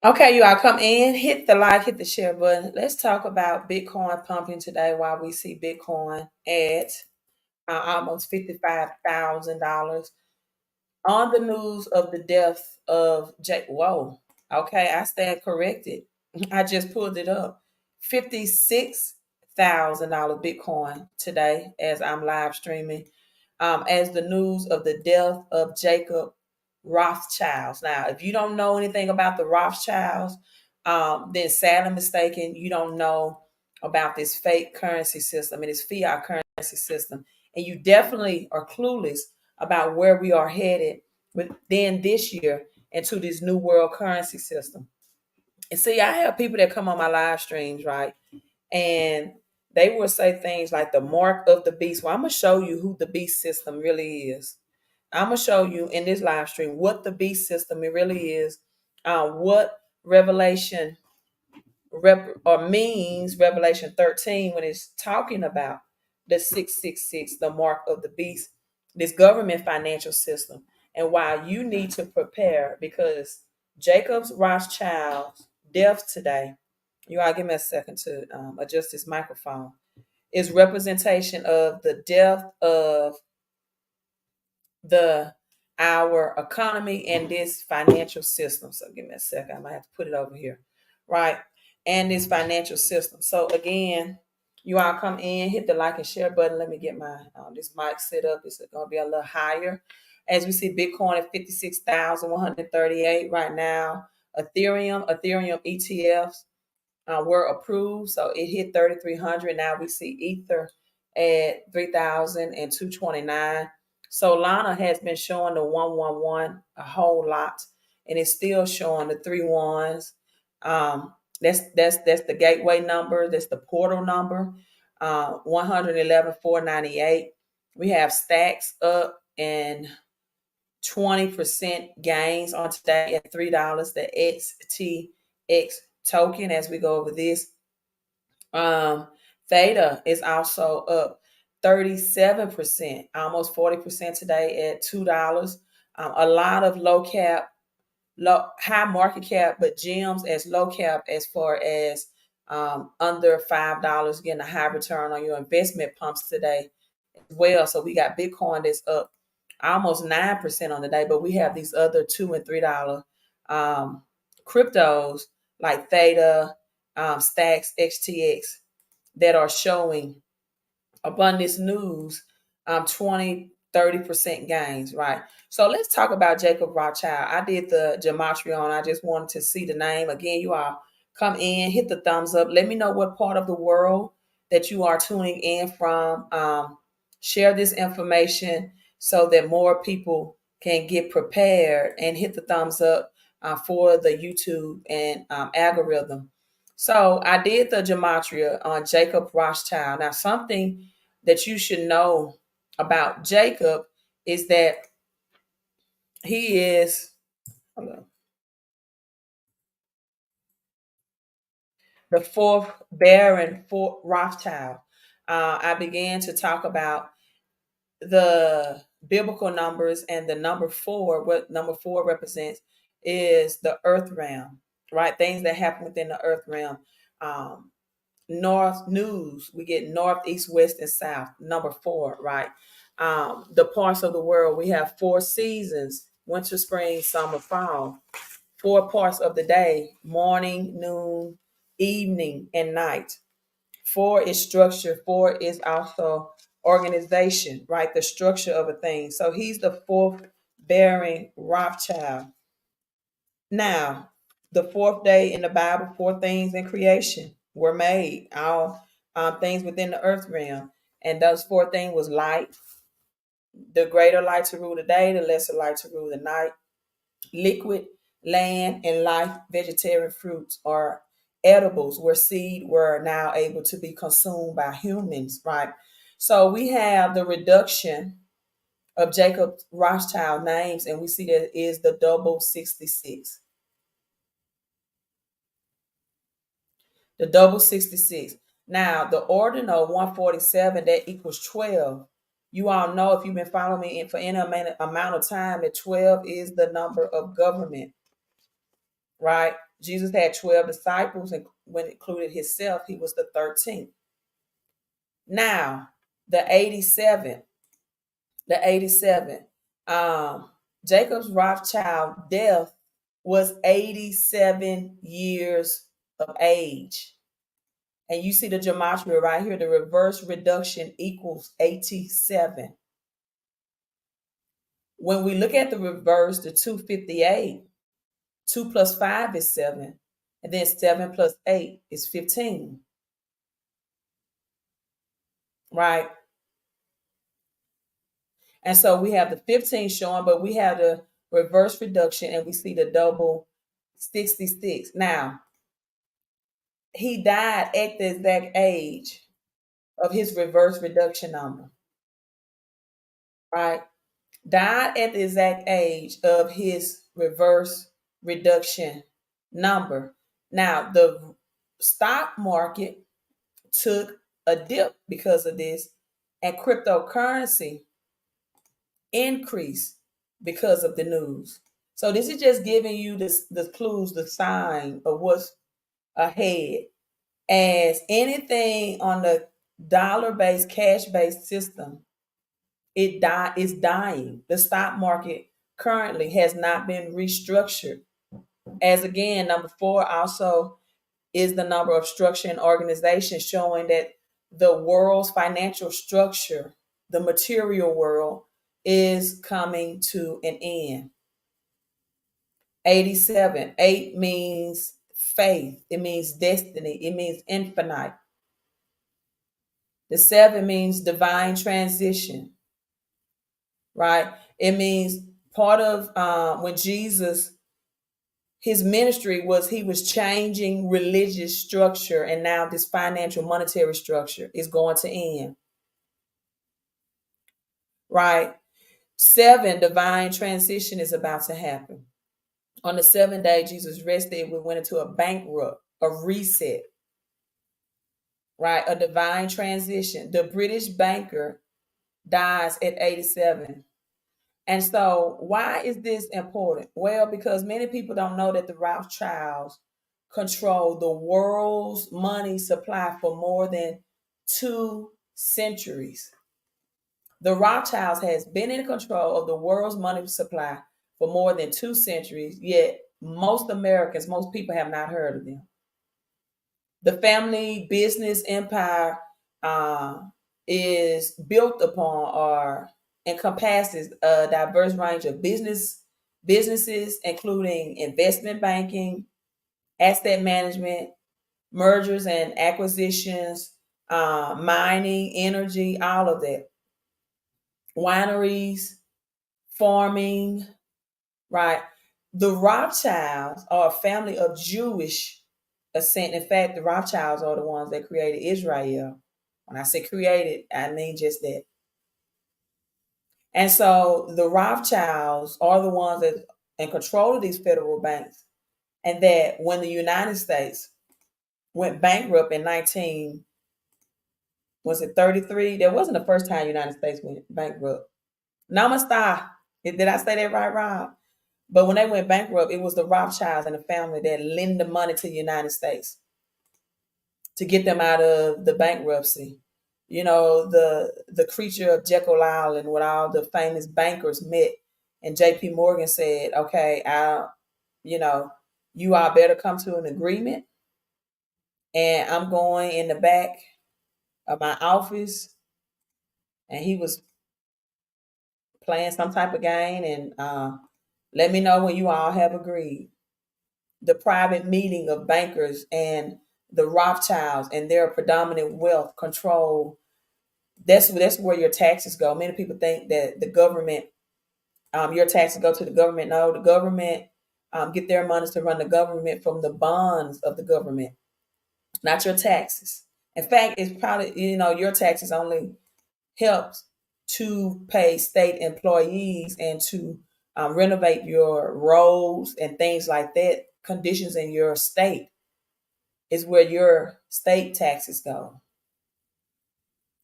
Okay, you all come in, hit the like, hit the share button. Let's talk about Bitcoin pumping today while we see Bitcoin at almost $55,000 on the news of the death of Jake. Whoa. Okay, I stand corrected. I just pulled it up. $56,000 Bitcoin today as I'm live streaming. As the news of the death of Jacob Rothschilds. Now, if you don't know anything about the Rothschilds, then sadly mistaken, you don't know about this fake currency system and this fiat currency system. And you definitely are clueless about where we are headed within this year into this new world currency system. And see, I have people that come on my live streams, right? And they will say things like the mark of the beast. Well, I'm gonna show you who the beast system really is. I'm gonna show you in this live stream what the beast system it really is, what Revelation or means Revelation 13 when it's talking about the 666, the mark of the beast, this government financial system, and why you need to prepare because Jacob's Rothschild's death today. You all give me a second to adjust this microphone. Is representation of the death of the our economy and this financial system. So give me a second. I might have to put it over here. Right. And this financial system. So again, you all come in, hit the like and share button. Let me get my this mic set up. It's going to be a little higher. As we see Bitcoin at 56,138 right now. Ethereum ETFs were approved. So it hit 3,300. Now we see Ether at 3,229. Solana has been showing the 111 a whole lot, and it's still showing the three ones. That's the gateway number. That's the portal number. 111,498. We have stacks up and 20% gains on today at $3. The XTX token, as we go over this. Um, Theta is also up 37%, almost 40% today at $2. A lot of high market cap, but gems as low cap as far as under $5, getting a high return on your investment pumps today as well. So we got Bitcoin that's up almost 9% on the day, but we have these other $2 and $3 cryptos like Theta, Stacks, XTX that are showing upon this news 20-30% gains, right? So let's talk about Jacob Rothschild. I did the gematria on. I just wanted to see the name. Again, you all come in, hit the thumbs up. Let me know what part of the world that you are tuning in from. Share this information so that more people can get prepared and hit the thumbs up for the YouTube and algorithm. So I did the gematria on Jacob Rothschild. Now, something that you should know about Jacob is that he is the fourth Baron for Rothschild. I began to talk about the biblical numbers and the number four. What number four represents is the earth realm, right? Things that happen within the earth realm. Um, North news, we get north, east, west, and south. Number four, right? The parts of the world, we have four seasons: winter, spring, summer, fall. Four parts of the day: morning, noon, evening, and night. Four is structure. Four is also organization, right? The structure of a thing. So he's the fourth bearing Rothschild. Now, the fourth day in the Bible, four things in creation were made, all things within the earth realm. And those four things was light, the greater light to rule the day, the lesser light to rule the night, liquid, land, and life, vegetarian fruits or edibles where seed were now able to be consumed by humans, right? So we have the reduction of Jacob Rothschild names, and we see that it is the double 66. The double 66. Now, the ordinal 147, that equals 12. You all know if you've been following me for any amount of time that 12 is the number of government. right? Jesus had 12 disciples, and when it included himself, he was the 13th. Now, the 87, the 87, um, Jacob's Rothschild death was 87 years of age. And you see the gematria right here, the reverse reduction equals 87. When we look at the reverse, the 258, 2 plus 5 is 7. And then 7 plus 8 is 15. Right? And so we have the 15 showing, but we have the reverse reduction and we see the double 66. Now, he died at the exact age of his reverse reduction number. Right? Died at the exact age of his reverse reduction number. Now, the stock market took a dip because of this, and cryptocurrency increased because of the news. So this is just giving you the clues, the sign of what's ahead. As anything on the dollar-based, cash-based system, is dying. The stock market currently has not been restructured. As again, number 4 also is the number of structure and organization, showing that the world's financial structure, the material world, is coming to an end. 87, 8 means faith, it means destiny, it means infinite. The 7 means divine transition, right? It means part of when Jesus, his ministry was he was changing religious structure, and now this financial monetary structure is going to end, right? 7, divine transition is about to happen. On the 7th day, Jesus rested. We went into a bankrupt, a reset, right? A divine transition. The British banker dies at 87. And so, why is this important? Well, because many people don't know that the Rothschilds control the world's money supply for more than 2 centuries. The Rothschilds has been in control of the world's money supply for more than 2 centuries, yet most Americans, most people have not heard of them. The family business empire uh, is built upon or encompasses a diverse range of businesses, including investment banking, asset management, mergers and acquisitions, mining, energy, all of that. Wineries, farming, right? The Rothschilds are a family of Jewish ascent. In fact, the Rothschilds are the ones that created Israel. When I say created, I mean just that. And so the Rothschilds are the ones that in control of these federal banks. And that when the United States went bankrupt in 19, was it 33? That wasn't the first time the United States went bankrupt. Namaste. Did I say that right, Rob? But when they went bankrupt, it was the Rothschilds and the family that lent the money to the United States to get them out of the bankruptcy. You know, the creature of Jekyll Island, when all the famous bankers met, and J.P. Morgan said, "Okay, you know, you all better come to an agreement, and I'm going in the back of my office." And he was playing some type of game, and let me know when you all have agreed. The private meeting of bankers and the Rothschilds and their predominant wealth control. That's where your taxes go. Many people think that the government, your taxes go to the government. No, the government get their money to run the government from the bonds of the government, not your taxes. In fact, it's probably your taxes only helps to pay state employees and to renovate your roads and things like that. Conditions in your state is where your state taxes go.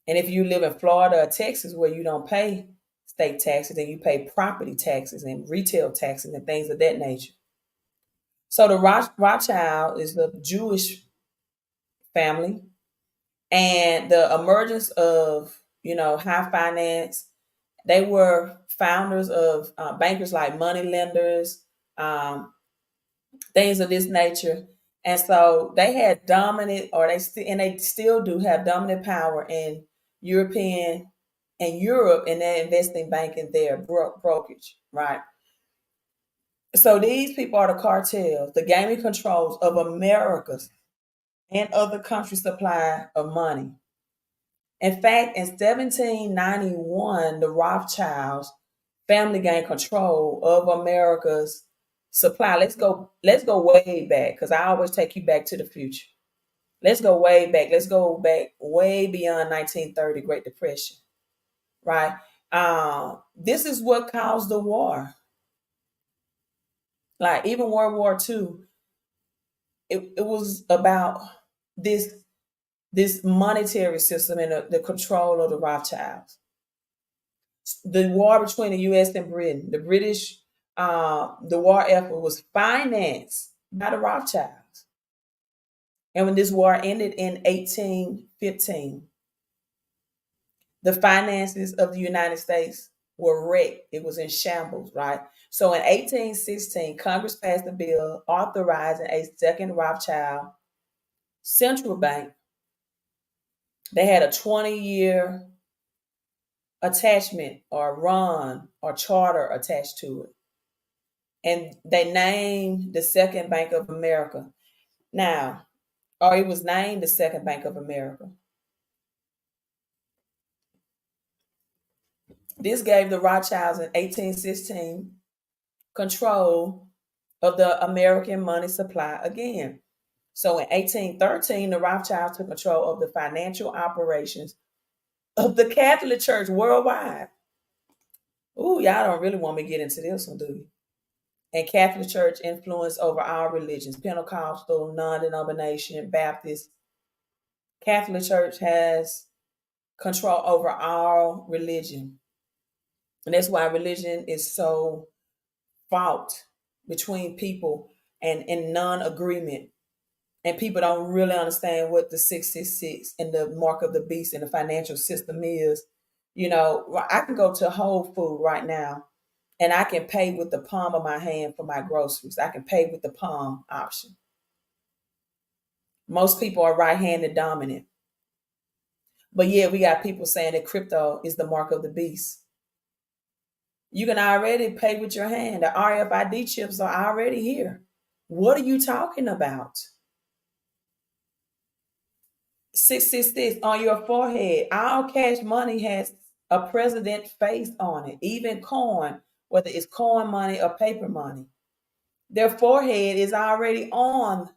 And if you live in Florida or Texas where you don't pay state taxes and you pay property taxes and retail taxes and things of that nature. So the Rothschild is the Jewish family, and the emergence of high finance. They were founders of bankers like money lenders, um, things of this nature. And so they had dominant, or they still do have dominant power in European and Europe in their investing banking, their brokerage, right? So these people are the cartels, the gaming controls of America's and other countries' supply of money. In fact, in 1791, the Rothschilds family gained control of America's supply. Let's go way back, because I always take you back to the future. Let's go way back. Let's go back way beyond 1930, Great Depression, right? This is what caused the war. Like even World War II, it was about this this monetary system and the control of the Rothschilds. The war between the U.S. and Britain, the war effort was financed by the Rothschilds. And when this war ended in 1815, the finances of the United States were wrecked. It was in shambles, right? So in 1816, Congress passed a bill authorizing a second Rothschild central bank. They had a 20-year attachment or run or charter attached to it. And they named the Second Bank of America. Now, or it was named the Second Bank of America. This gave the Rothschilds in 1816 control of the American money supply again. So in 1813, the Rothschilds took control of the financial operations of the Catholic Church worldwide. Ooh, y'all don't really want me to get into this one, do you? And Catholic Church influence over all religions, Pentecostal, non-denomination, Baptist. Catholic Church has control over all religion. And that's why religion is so fought between people and in non-agreement. And people don't really understand what the 666 and the mark of the beast and the financial system is. I can go to Whole Food right now and I can pay with the palm of my hand for my groceries. I can pay with the palm option. Most people are right-handed dominant. But yeah, we got people saying that crypto is the mark of the beast. You can already pay with your hand. The RFID chips are already here. What are you talking about? 666 on your forehead. All cash money has a president face on it. Even coin, whether it's coin money or paper money, their forehead is already on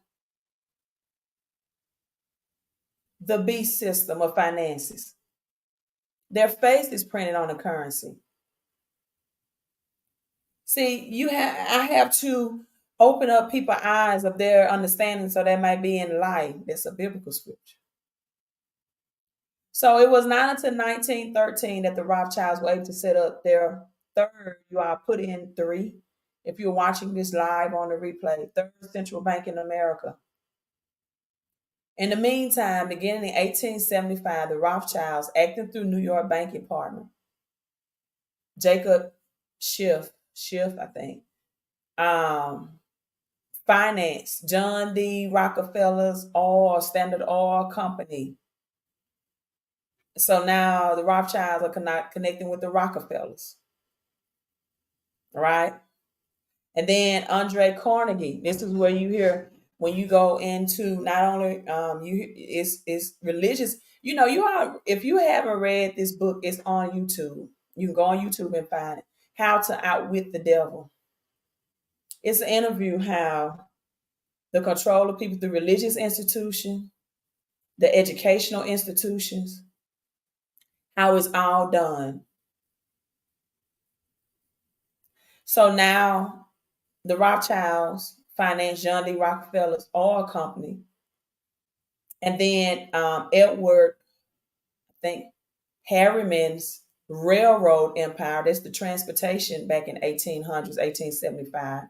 the beast system of finances. Their face is printed on the currency. See, I have to open up people's eyes of their understanding so they might be in light. That's a biblical scripture. So it was not until 1913 that the Rothschilds were able to set up their third, you all put in three, if you're watching this live on the replay, third central bank in America. In the meantime, beginning in 1875, the Rothschilds, acting through New York banking partner, Jacob Schiff, I think, finance John D. Rockefeller's Standard Oil Company. So now the Rothschilds are connecting with the Rockefellers, right? And then Andre Carnegie. This is where you hear when you go into not only it's religious. You are, if you haven't read this book, it's on YouTube. You can go on YouTube and find it. How to Outwit the Devil. It's an interview how the control of people through religious institution, the educational institutions, how it's all done. So now the Rothschilds finance John D. Rockefeller's oil company. And then Edward, I think, Harriman's railroad empire. That's the transportation back in 1800s, 1875.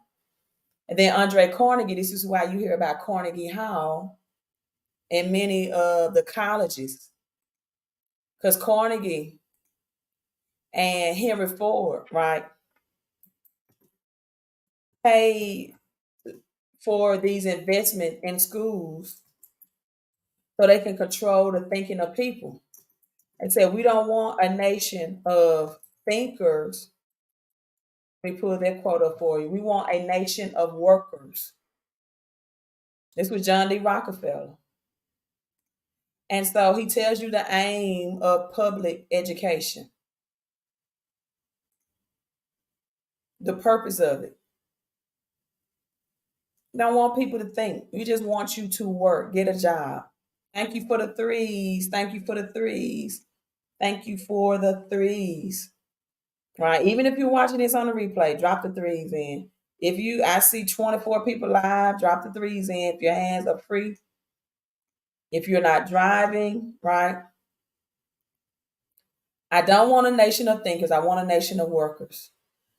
And then Andre Carnegie, this is why you hear about Carnegie Hall in many of the colleges, because Carnegie and Henry Ford, right, paid for these investment in schools so they can control the thinking of people. They said, we don't want a nation of thinkers. Let me pull that quote up for you. We want a nation of workers. This was John D. Rockefeller. And so he tells you the aim of public education, the purpose of it. You don't want people to think. We just want you to work, get a job. Thank you for the threes. Thank you for the threes. Thank you for the threes. Right. Even if you're watching this on the replay, drop the threes in. I see 24 people live, drop the threes in. If your hands are free, if you're not driving, right? I don't want a nation of thinkers. I want a nation of workers.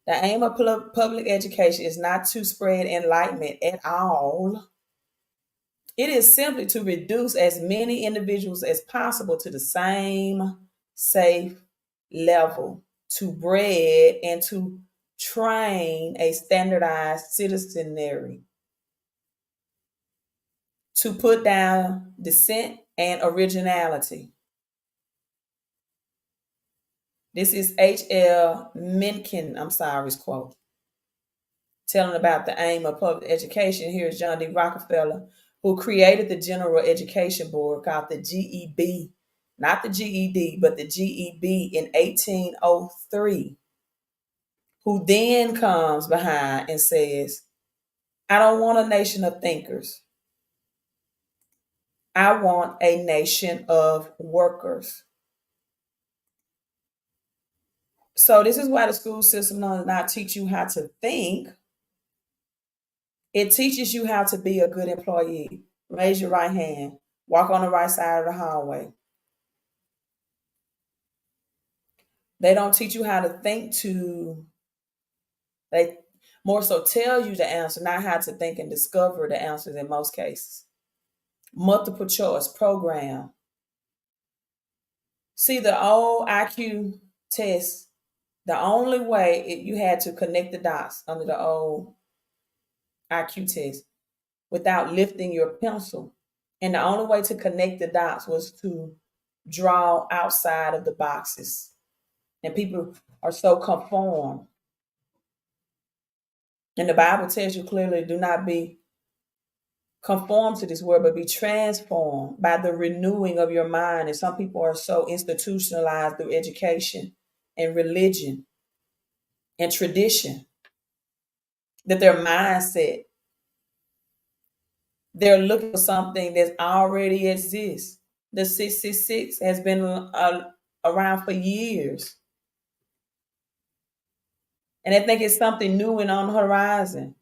The aim of public education is not to spread enlightenment at all. It is simply to reduce as many individuals as possible to the same safe level, to bred and to train a standardized citizenry, to put down dissent and originality. This is H.L. Mencken, I'm sorry, his quote, telling about the aim of public education. Here's John D. Rockefeller, who created the General Education Board called the GEB, not the GED, but the GEB in 1803, who then comes behind and says, I don't want a nation of thinkers. I want a nation of workers. So this is why the school system does not teach you how to think. It teaches you how to be a good employee. Raise your right hand. Walk on the right side of the hallway. They don't teach you how to think they more so tell you the answer, not how to think and discover the answers in most cases. Multiple choice program. See, the old IQ test, the only way you had to connect the dots under the old IQ test without lifting your pencil. And the only way to connect the dots was to draw outside of the boxes. And people are so conformed. And the Bible tells you clearly, do not be conformed to this world, but be transformed by the renewing of your mind. And some people are so institutionalized through education and religion and tradition that their mindset, they're looking for something that already exists. The 666 has been around for years. And they think it's something new and on the horizon.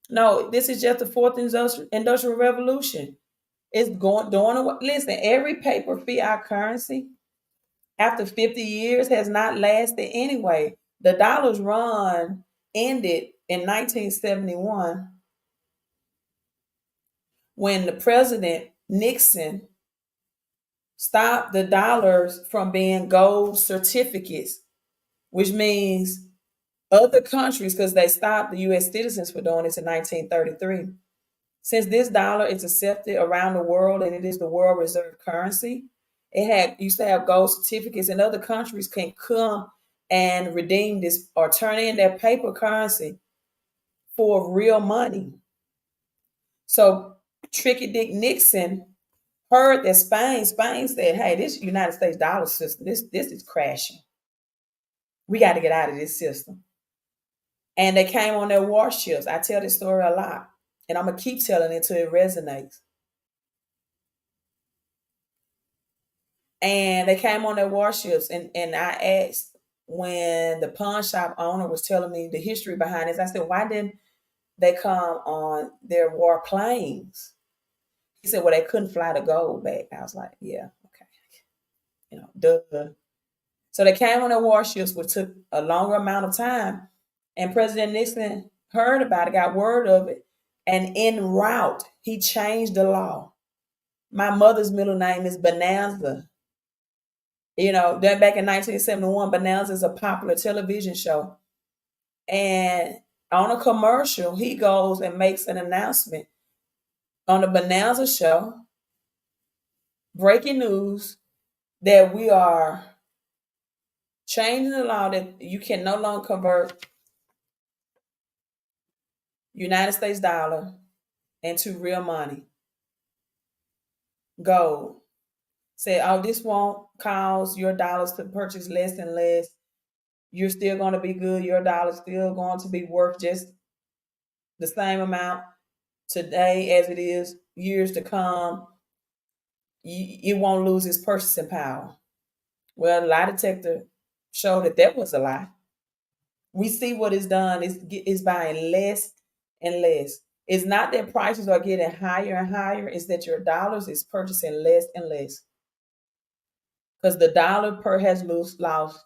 No, this is just the fourth industrial revolution. It's going away. Listen, every paper fiat currency after 50 years has not lasted anyway. The dollar's run ended in 1971 when the president Nixon stopped the dollars from being gold certificates, which means other countries, because they stopped the U.S. citizens for doing this in 1933. Since this dollar is accepted around the world and it is the world reserve currency, used to have gold certificates, and other countries can come and redeem this or turn in their paper currency for real money. So Tricky Dick Nixon heard that Spain said, hey, this United States dollar system, this is crashing. We got to get out of this system. And they came on their warships. I tell this story a lot, and I'm going to keep telling it until it resonates. And they came on their warships, and I asked, when the pawn shop owner was telling me the history behind this, I said, why didn't they come on their war planes? He said, well, they couldn't fly the gold back. I was like, yeah, okay. Duh. So they came on their warships, which took a longer amount of time. And President Nixon heard about it, got word of it, And en route, he changed the law. My mother's middle name is Bonanza. You know, that back in 1971, Bonanza is a popular television show. And on a commercial, he goes and makes an announcement on the Bonanza show, breaking news that we are changing the law that you can no longer convert United States dollar into real money, gold. Say, oh, this won't cause your dollars to purchase less and less. You're still going to be good. Your dollar's still going to be worth just the same amount today as it is years to come. You won't lose its purchasing power. Well, lie detector showed that that was a lie. We see what it's done. It's buying less and less. It's not that prices are getting higher and higher. It's that your dollars is purchasing less and less. Because the dollar per has lost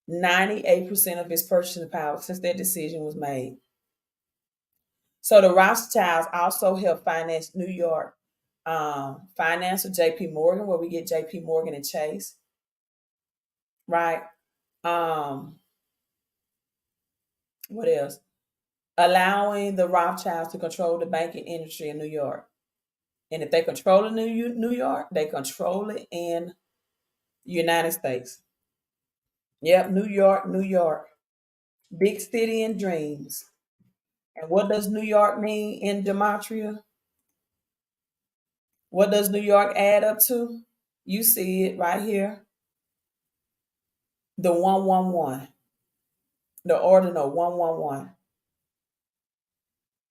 98% of its purchasing power since that decision was made. So the Rothschilds also help finance New York finance with JP Morgan, where we get JP Morgan and Chase, right? Um, what else? Allowing the Rothschilds to control the banking industry in New York. And if they control it in New York, they control it in the United States. Yep, New York, New York. Big city and dreams. And what does New York mean in Gematria? What does New York add up to? You see it right here. The 111. The ordinal 111.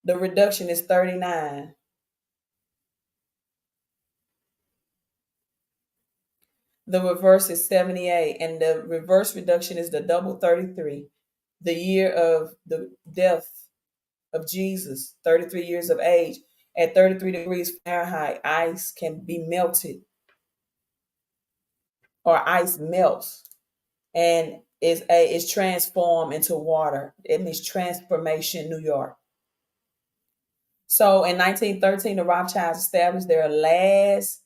The reduction is 39. The reverse is 78. And the reverse reduction is the double 33. The year of the death of Jesus, 33 years of age. At 33 degrees Fahrenheit, ice can be melted, or ice melts and is transformed into water. It means transformation, New York. So in 1913, the Rothschilds established their last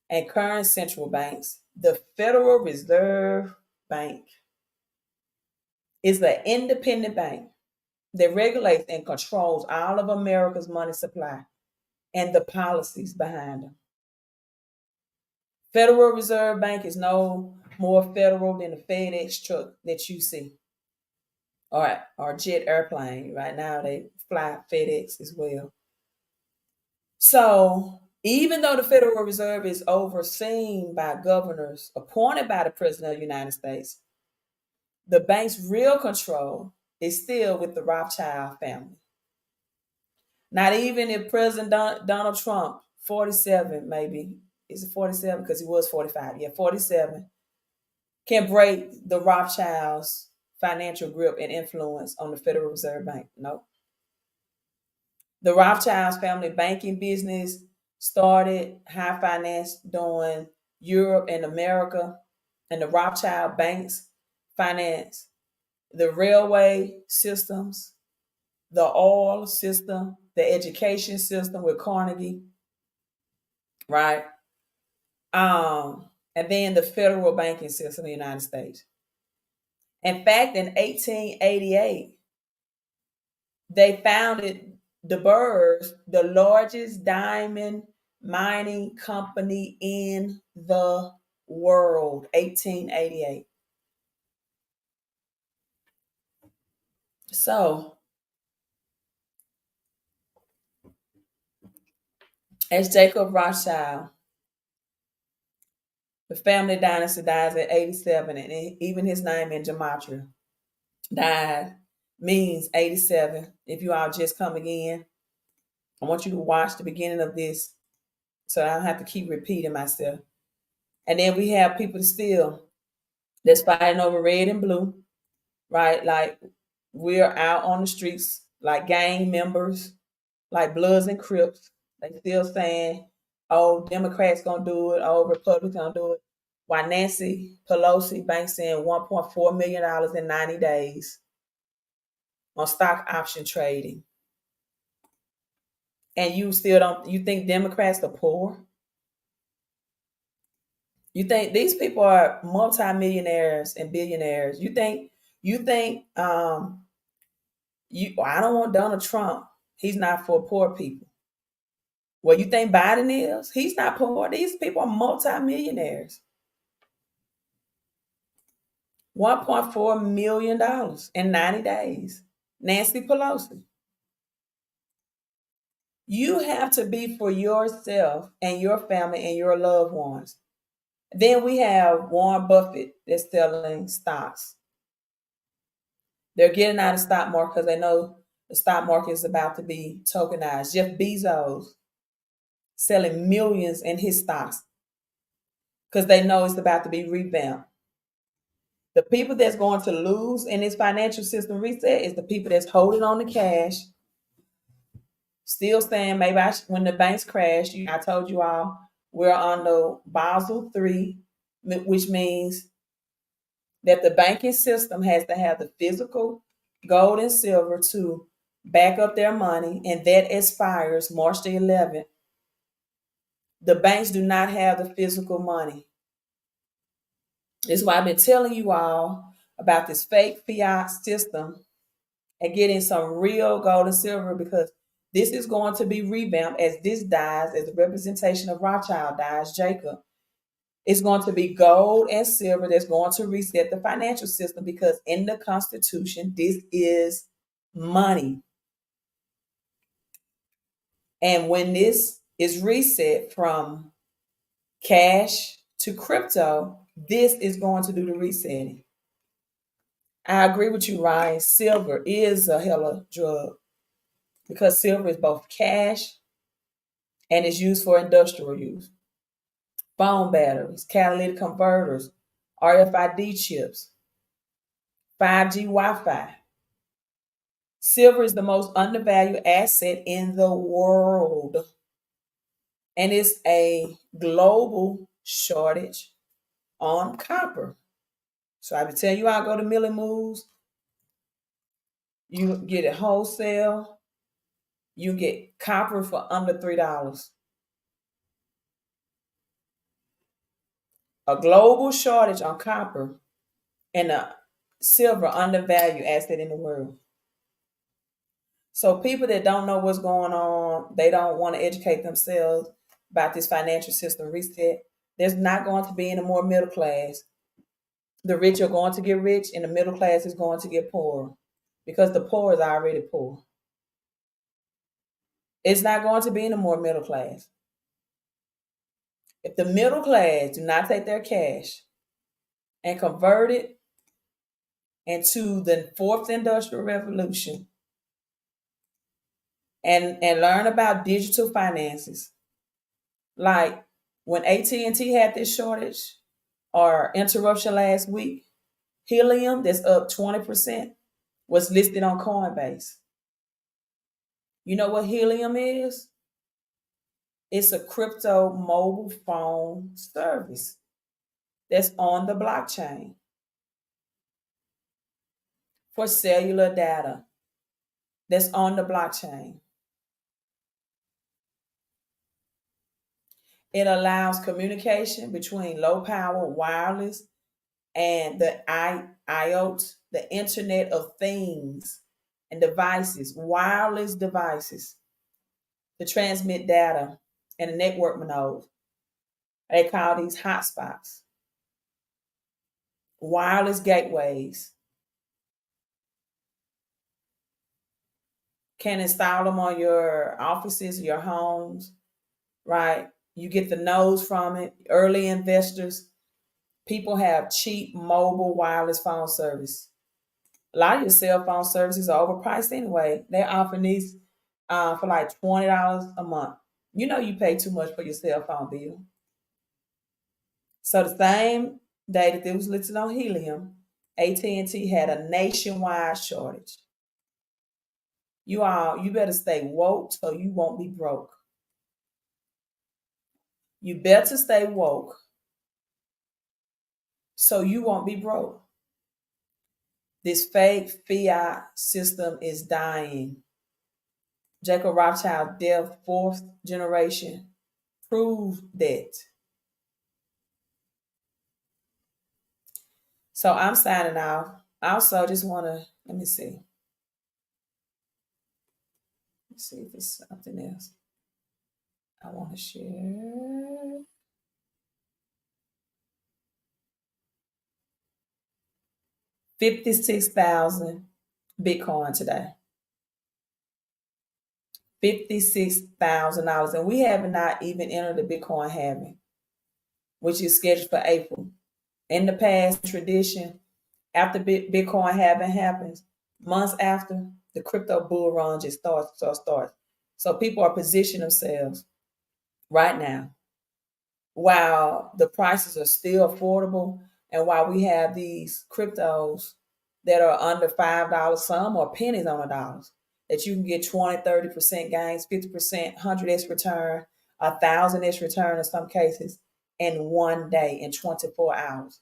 and current central banks. The Federal Reserve Bank is an independent bank that regulates and controls all of America's money supply and the policies behind them. Federal Reserve Bank is no more federal than the FedEx truck that you see, or jet airplane. Right now, they fly FedEx as well. So, even though the Federal Reserve is overseen by governors appointed by the President of the United States, the bank's real control is still with the Rothschild family. Not even if President Donald Trump, 47 maybe, is it 47? Because he was 45. Yeah, 47, can break the Rothschilds' financial grip and influence on the Federal Reserve Bank. No. The Rothschilds family banking business started high finance during Europe and America, and the Rothschild banks finance the railway systems, the oil system, the education system with Carnegie, right? And then the federal banking system in the United States. In fact, in 1888, they founded the Burrs, the largest diamond mining company in the world. 1888. So, as Jacob Rothschild, the family dynasty dies at 87, and even his name in Gematria, died, means 87. If you all just coming in, I want you to watch the beginning of this so I don't have to keep repeating myself. And then we have people still that's fighting over red and blue, right? Like we're out on the streets like gang members, like Bloods and Crips. They still saying, oh, Democrats gonna do it, oh, Republicans gonna do it. Why Nancy Pelosi banks in $1.4 million in 90 days on stock option trading. And you still don't, you think Democrats are poor? You think these people are multimillionaires and billionaires? You think I don't want Donald Trump. He's not for poor people. Well, you think Biden is? He's not poor. These people are multimillionaires. $1.4 million in 90 days. Nancy Pelosi. You have to be for yourself and your family and your loved ones. Then we have Warren Buffett that's selling stocks. They're getting out of the stock market because they know the stock market is about to be tokenized. Jeff Bezos selling millions in his stocks because they know it's about to be revamped. The people that's going to lose in this financial system reset is the people that's holding on to cash, still saying maybe when the banks crash. I told you all we're under Basel III, which means that the banking system has to have the physical gold and silver to back up their money, and that expires March the 11th. The banks do not have the physical money. This is why I've been telling you all about this fake fiat system and getting some real gold and silver, because this is going to be revamped as this dies, as the representation of Rothschild dies, Jacob. It's going to be gold and silver that's going to reset the financial system, because in the Constitution, this is money. And when this is reset from cash to crypto, this is going to do the resetting. I agree with you, Ryan. Silver is a hella drug because silver is both cash and is used for industrial use. Phone batteries, catalytic converters, RFID chips, 5G Wi Fi. Silver is the most undervalued asset in the world, and it's a global shortage on copper. So I would tell you, I'll go to Millie Moves. You get it wholesale. You get copper for under $3. A global shortage on copper and a silver undervalued asset in the world. So people that don't know what's going on, they don't want to educate themselves about this financial system reset. There's not going to be any more middle class. The rich are going to get rich and the middle class is going to get poorer, because the poor is already poor. It's not going to be any more middle class. If the middle class do not take their cash and convert it into the fourth industrial revolution, and learn about digital finances, like when AT&T had this shortage or interruption last week, helium that's up 20% was listed on Coinbase. You know what helium is? It's a crypto mobile phone service that's on the blockchain for cellular data that's on the blockchain. It allows communication between low power wireless and the IoT, the Internet of Things and devices, wireless devices to transmit data and a network node. They call these hotspots, wireless gateways. Can install them on your offices, your homes, right? You get the nodes from it. Early investors, people have cheap mobile wireless phone service. A lot of your cell phone services are overpriced anyway. They're offering these for like $20 a month. You know you pay too much for your cell phone bill. So the same day that it was listed on helium, AT&T had a nationwide shortage. You better stay woke so you won't be broke. You better stay woke so you won't be broke. This fake fiat system is dying. Jacob Rothschild death, fourth generation, proved that. So I'm signing off. I also just want to, let me see. Let's see if it's something else I want to share. 56,000 Bitcoin today. $56,000. And we have not even entered the Bitcoin halving, which is scheduled for April. In the past, tradition, after Bitcoin halving happens, months after, the crypto bull run just starts. So people are positioning themselves right now while the prices are still affordable and while we have these cryptos that are under $5, some are pennies on the dollars, that you can get 20, 30% gains, 50%, 100x return, 1,000x return in some cases in one day, in 24 hours.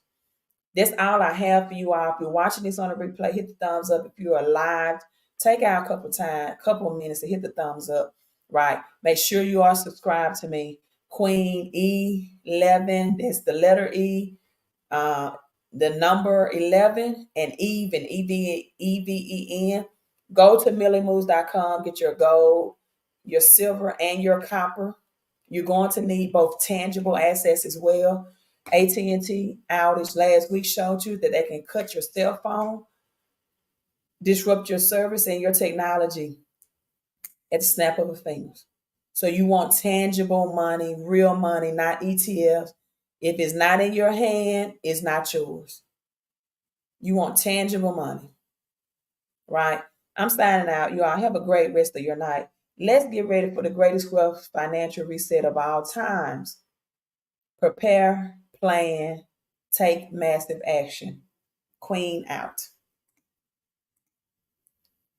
That's all I have for you all. If you're watching this on a replay, hit the thumbs up. If you are live, take out a couple of minutes to hit the thumbs up. Right. Make sure you are subscribed to me. Queen E11. That's the letter E. Uh, the number 11 and Eve and EVEN. Go to millimoves.com. Get your gold, your silver, and your copper. You're going to need both tangible assets as well. AT&T outage last week showed you that they can cut your cell phone, disrupt your service and your technology at the snap of a finger. So you want tangible money, real money, not ETFs. If it's not in your hand, it's not yours. You want tangible money, right? I'm signing out. You all have a great rest of your night. Let's get ready for the greatest wealth financial reset of all times. Prepare, plan, take massive action. Queen out.